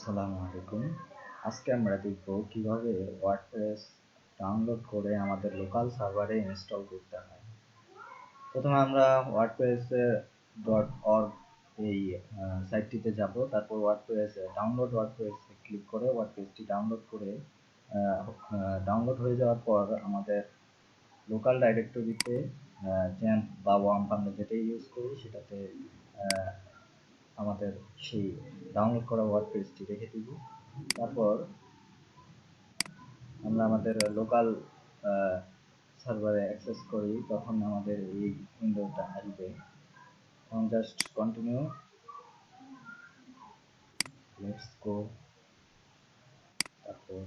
আসসালামু আলাইকুম। আজকে আমরা দেখব কিভাবে ওয়ার্ডপ্রেস ডাউনলোড করে আমাদের লোকাল সার্ভারে ইনস্টল করতে হয়। প্রথমে আমরা wordpress.org এই সাইটটিতে যাব। তারপর ডাউনলোড ওয়ার্ডপ্রেস ক্লিক করে ওয়ার্ডপ্রেসটি ডাউনলোড হয়ে যাওয়ার পর আমাদের লোকাল ডাইরেক্টরিতে জ্যাম্প বা ওয়ার্ম আমরা যেটাই ইউজ করি সেটাতে আমাদের সেই ডাউনলোড করা ওয়ার্ডপ্রেসটি রেখে দিব। তারপর আমরা আমাদের লোকাল সার্ভারে অ্যাক্সেস করি, তখন আমাদের এই উইন্ডোটা আসবে। এখন জাস্ট কন্টিনিউ, লেটস গো। তারপর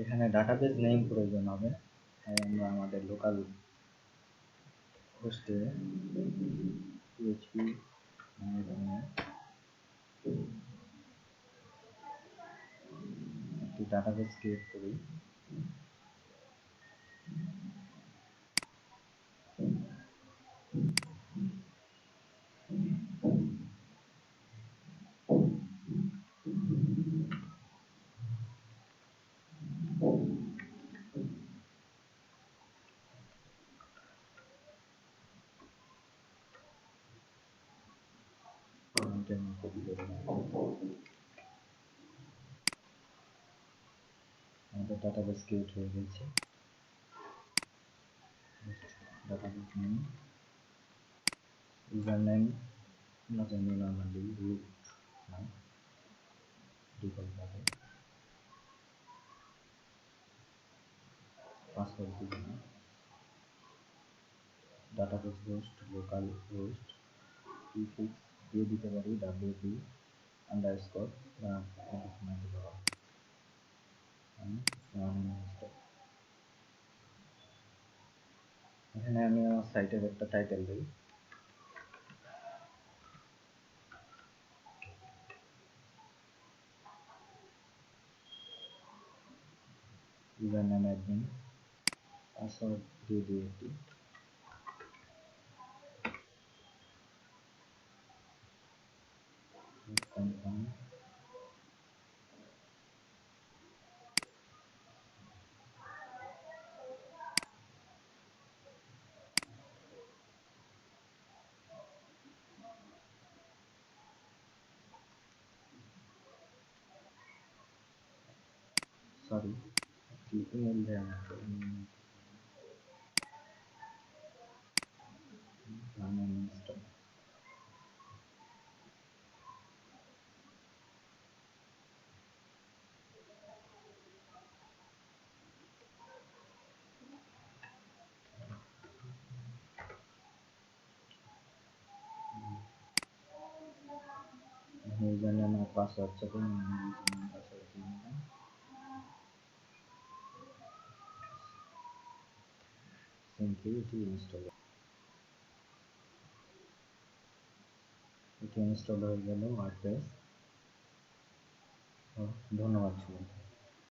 এখানে ডাটাবেস নেম প্রয়োজন হবে, তাই আমরা আমাদের লোকাল হোস্টে পিএইচপি একটি ডাটাবেস ক্রিয়েট করি। আমাদের ডাটাবেস ক্রিয়েট হয়ে গেছে। ডাটাবেস নেম, ইউজার নেম আমরা জানি নর্মালি রুট নাম ডিফল্ট ভাবে, পাসওয়ার্ড দিব না। Database host local host prefix দিয়ে দিতে পারি wp আন্ডারস্কোর বা এখানে আমি আমার সাইটের একটা টাইটেল দিই, ইউজার নেম অ্যাডমিন, পাসওয়ার্ড দিয়ে দিই একটি। কনফার্ম, সরি একটি ইমেল দেওয়া আছে, ইউজার নেম আর পাসওয়ার্ড চাপে পাসওয়ার্ড দিয়ে নিলাম। সিম্পলি এটি ইনস্টল হয়ে গেল ওয়ার্ডপ্রেস। ধন্যবাদ সবাইকে।